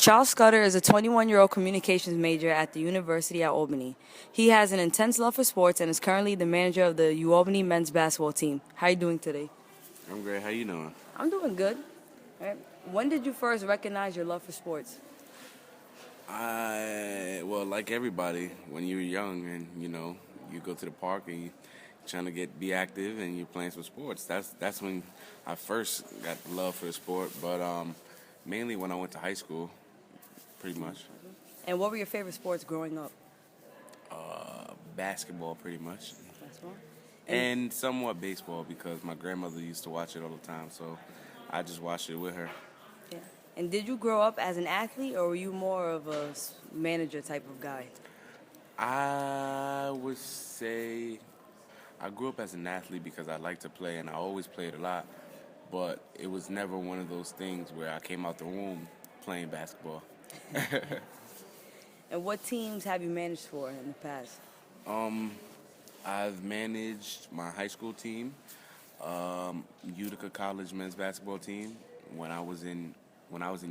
Charles Scudder is a 21-year-old communications major at the University at Albany. He has an intense love for sports and is currently the manager of the UAlbany men's basketball team. How are you doing today? I'm great. How you doing? I'm doing good. All right. When did you first recognize your love for sports? Well, like everybody, when you're young and you go to the park and you trying to be active and you're playing some sports. That's when I first got love for the sport. But mainly when I went to high school, pretty much. And what were your favorite sports growing up? Basketball, pretty much, Basketball. and somewhat baseball because my grandmother used to watch it all the time. So I just watched it with her. Yeah. And did you grow up as an athlete, or were you more of a manager type of guy? I would say I grew up as an athlete because I like to play and I always played a lot, but it was never one of those things where I came out the womb playing basketball. And what teams have you managed for in the past? I've managed my high school team, Utica College men's basketball team when I was in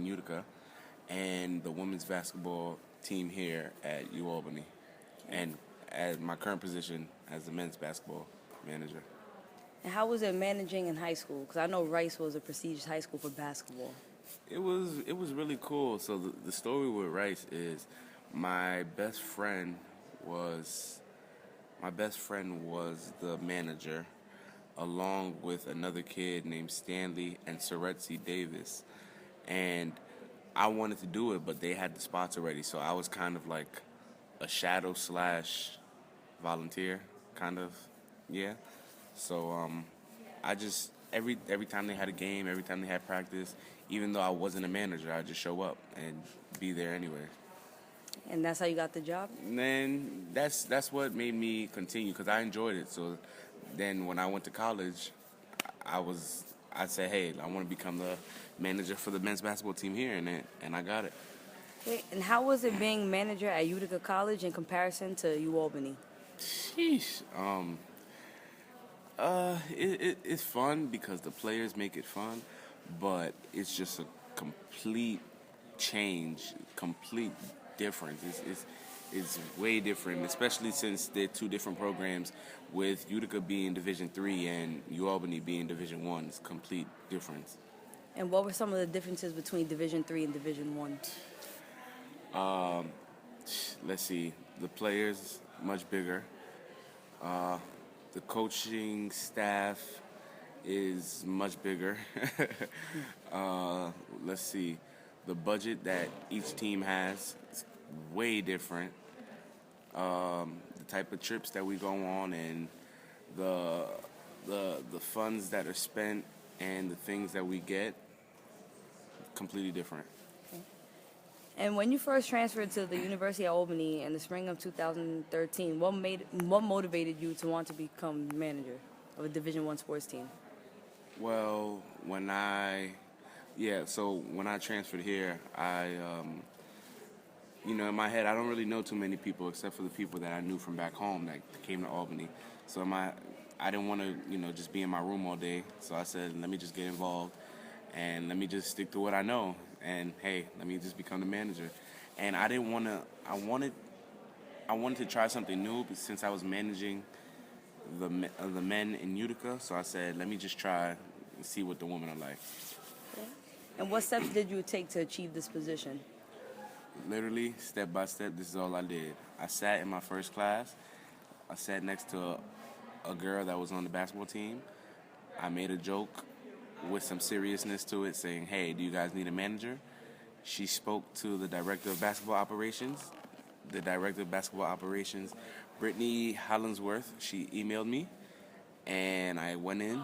Utica, and the women's basketball team here at UAlbany, and at my current position as the men's basketball manager. And how was it managing in high school? Because I know Rice was a prestigious high school for basketball. It was really cool. So the story with Rice is my best friend was the manager, along with another kid named Stanley and Soretzi Davis, and I wanted to do it, but they had the spots already, so I was kind of like a shadow / volunteer, kind of, yeah. So I just every time they had a game, every time they had practice, even though I wasn't a manager, I'd just show up and be there anyway. And that's how you got the job? And then that's what made me continue because I enjoyed it. So then when I went to college, I said, hey, I want to become the manager for the men's basketball team here, and I got it. Okay. And how was it being manager at Utica College in comparison to UAlbany? Sheesh. It's fun because the players make it fun, but it's just a complete change, complete difference. It's way different, especially since they're two different programs, with Utica being Division III and UAlbany being Division I. It's complete difference. And what were some of the differences between Division III and Division I? Let's see. The players much bigger. The coaching staff is much bigger. Let's see. The budget that each team has is way different. The type of trips that we go on and the funds that are spent and the things that we get, completely different. Okay. And when you first transferred to the University of Albany in the spring of 2013, what motivated you to want to become manager of a Division I sports team? Well, when I transferred here, in my head, I don't really know too many people except for the people that I knew from back home that came to Albany. So I didn't want to, just be in my room all day. So I said, let me just get involved and let me just stick to what I know. And hey, let me just become the manager. And I didn't want to. I wanted to try something new since I was managing the men in Utica. So I said, let me just try and see what the women are like. Okay. And what steps did you take to achieve this position? Literally, step by step, this is all I did. I sat in my first class. I sat next to a girl that was on the basketball team. I made a joke with some seriousness to it, saying, hey, do you guys need a manager? She spoke to the director of basketball operations. The director of basketball operations, Brittany Hollingsworth, she emailed me, and I went in.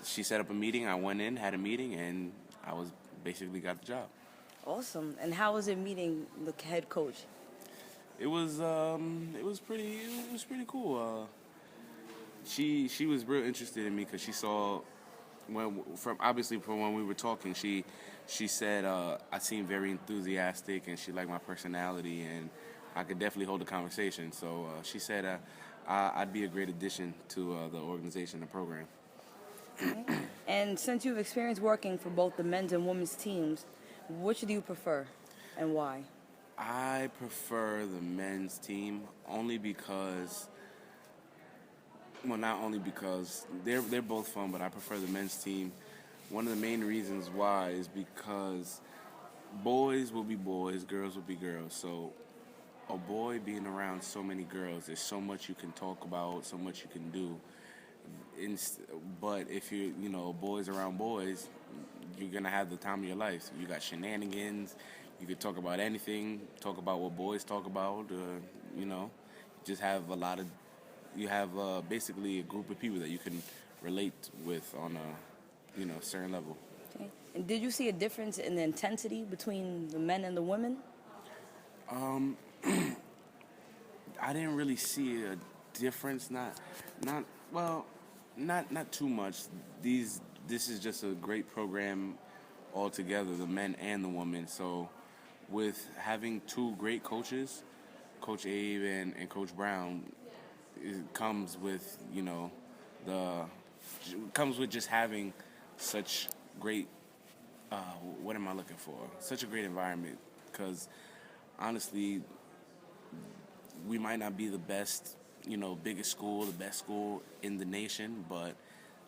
She set up a meeting. I went in, had a meeting, and I basically got the job. Awesome. And how was it meeting the head coach? It was pretty cool. She was real interested in me because she saw from when we were talking. She said I seemed very enthusiastic and she liked my personality and I could definitely hold a conversation. So she said I'd be a great addition to the organization, the program. Okay. And since you've experienced working for both the men's and women's teams, which do you prefer? and why? I prefer the men's team only because, well, not only because they're both fun, but I prefer the men's team. One of the main reasons why is because boys will be boys, girls will be girls. So a boy being around so many girls, there's so much you can talk about, so much you can do. But if boys around boys, you're gonna have the time of your life. You got shenanigans. You could talk about anything. Talk about what boys talk about. Just have a lot of. You have basically a group of people that you can relate with on a, certain level. Okay. And did you see a difference in the intensity between the men and the women? I didn't really see a difference. Not too much. This is just a great program altogether, the men and the women. So, with having two great coaches, Coach Abe and Coach Brown, it comes with comes with just having such great. What am I looking for? Such a great environment, because honestly, we might not be the best, biggest school, the best school in the nation, but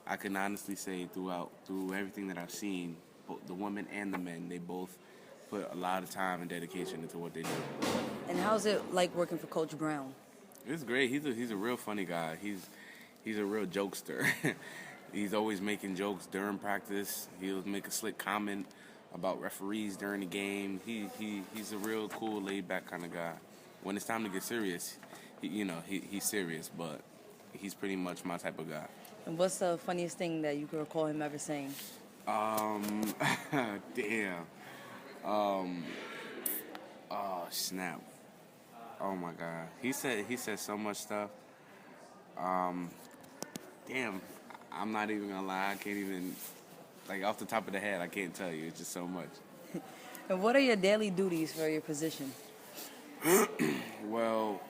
I can honestly say through everything that I've seen, both the women and the men, they both put a lot of time and dedication into what they do. And how's it like working for Coach Brown? It's great. He's a real funny guy. He's a real jokester. He's always making jokes during practice. He'll make a slick comment about referees during the game. He's a real cool, laid back kind of guy. When it's time to get serious, he's serious, but he's pretty much my type of guy. And what's the funniest thing that you can recall him ever saying? Damn. Oh snap. Oh my God. He said so much stuff. Damn. I'm not even gonna lie. I can't even, off the top of the head, I can't tell you. It's just so much. And what are your daily duties for your position? Well,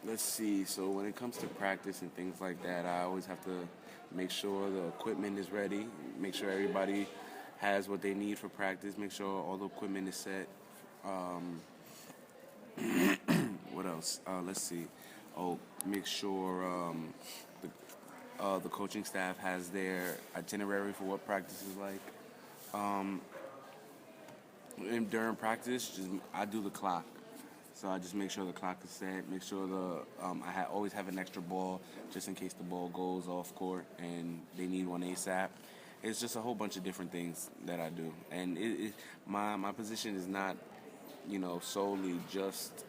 let's see. So when it comes to practice and things like that, I always have to make sure the equipment is ready, make sure everybody has what they need for practice, make sure all the equipment is set. What else? Let's see. Make sure the coaching staff has their itinerary for what practice is like. And during practice, I do the clock. So I just make sure the clock is set, make sure I always have an extra ball just in case the ball goes off court and they need one ASAP. It's just a whole bunch of different things that I do. And my position is not, solely just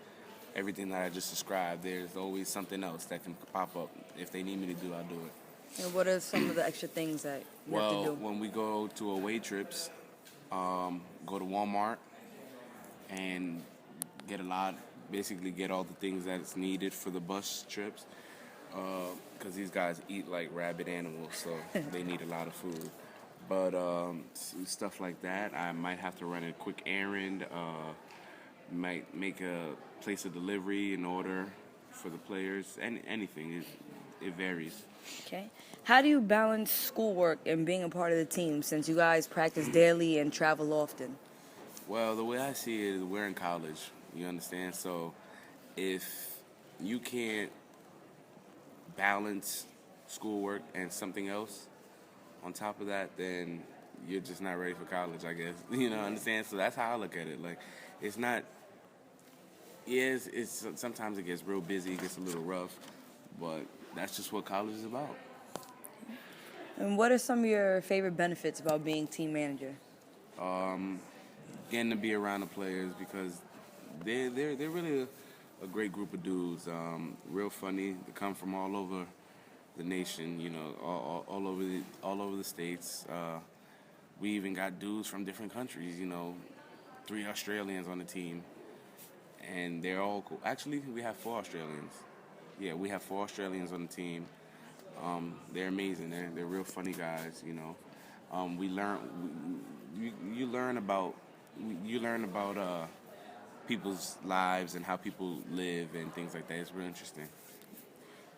everything that I just described. There's always something else that can pop up. If they need me to do, I'll do it. And what are some of the extra things that you have to do? Well, when we go to away trips, go to Walmart and get all the things that's needed for the bus trips, because these guys eat like rabid animals, so they need a lot of food. But stuff like that, I might have to run a quick errand, might make place a delivery in order for the players, and anything. It varies. Okay. How do you balance schoolwork and being a part of the team, since you guys practice daily and travel often? Well, the way I see it is we're in college, you understand? So if you can't balance schoolwork and something else on top of that, then you're just not ready for college, I guess. Understand? So that's how I look at it. Like, it's not... Yes, it's sometimes it gets real busy, it gets a little rough, but that's just what college is about. And what are some of your favorite benefits about being team manager? Getting to be around the players, because they're really a great group of dudes. Real funny. They come from all over the nation. All over the states. We even got dudes from different countries. 3 Australians on the team, and they're all cool. Actually, we have 4 Australians. Yeah, we have 4 Australians on the team. They're amazing. They're real funny guys. We learn. You learn about people's lives and how people live and things like that. It's real interesting.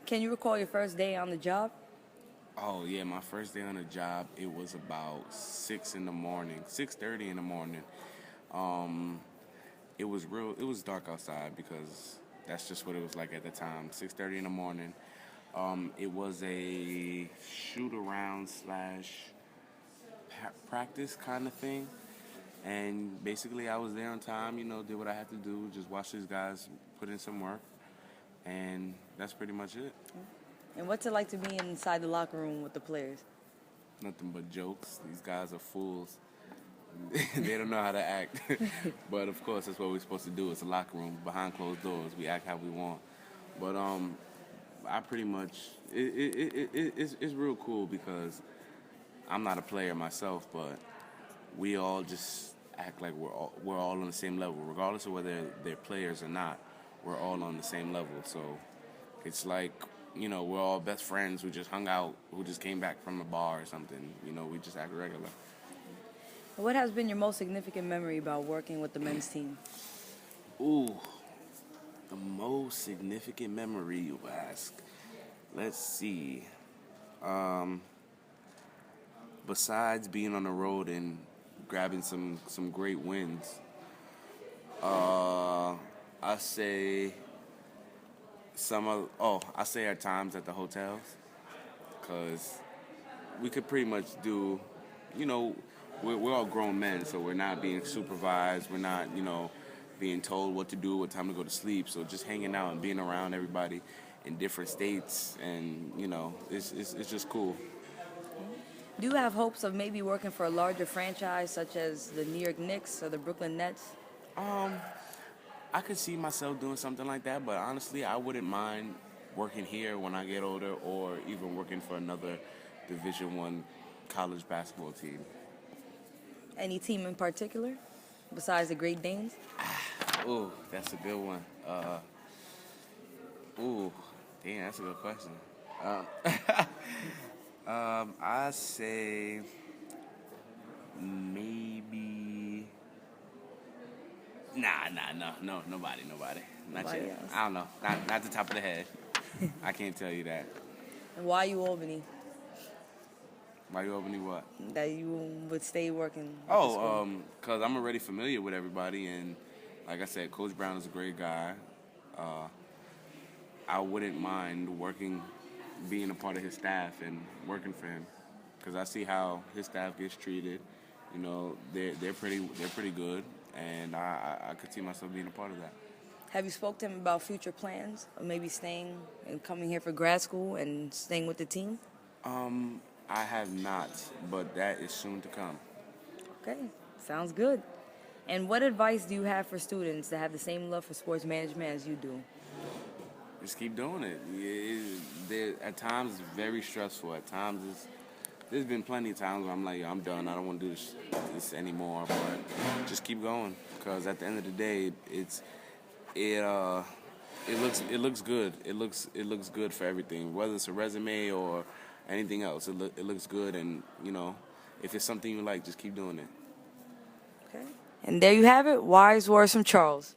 Can you recall your first day on the job? Oh yeah, my first day on the job, it was about 6:30 in the morning. It was real. It was dark outside because that's just what it was like at the time. 6:30 in the morning. It was a shoot around slash practice kind of thing, and basically I was there on time. Did what I had to do. Just watch these guys put in some work, and that's pretty much it. And what's it like to be inside the locker room with the players? Nothing but jokes. These guys are fools. They don't know how to act. But of course, that's what we're supposed to do. It's a locker room behind closed doors. We act how we want. But I pretty much it's real cool because I'm not a player myself, but we all just act like we're all on the same level, regardless of whether they're players or not. We're all on the same level. So it's like we're all best friends who just hung out, who just came back from a bar or something. We just act regular. What has been your most significant memory about working with the men's team? Ooh, the most significant memory, you ask. Let's see. Besides being on the road and grabbing some great wins, I say I say our times at the hotels, because we could pretty much do, we're all grown men, so we're not being supervised. We're not, being told what to do, what time to go to sleep. So just hanging out and being around everybody in different states, and it's just cool. Do you have hopes of maybe working for a larger franchise such as the New York Knicks or the Brooklyn Nets? I could see myself doing something like that, but honestly, I wouldn't mind working here when I get older, or even working for another Division I college basketball team. Any team in particular, besides the Great Danes? Ooh, that's a good one. Damn, that's a good question. I say maybe. No, nobody. Not Nobody yet. else. I don't know. Not the top of the head. I can't tell you that. And why you Albany? Why you opening what? That you would stay working at the school? Because I'm already familiar with everybody, and like I said, Coach Brown is a great guy. I wouldn't mind being a part of his staff and working for him, because I see how his staff gets treated. They're pretty good, and I could see myself being a part of that. Have you spoke to him about future plans, of maybe staying and coming here for grad school and staying with the team? I have not, but that is soon to come. Okay, sounds good. And what advice do you have for students that have the same love for sports management as you do? Just keep doing it. At times it's very stressful. At times there's been plenty of times where I'm like, I'm done. I don't want to do this anymore. But just keep going, because at the end of the day, it looks good. It looks good for everything, whether it's a resume or anything else. It looks good, and if it's something you like, just keep doing it. Okay. And there you have it. Wise words from Charles.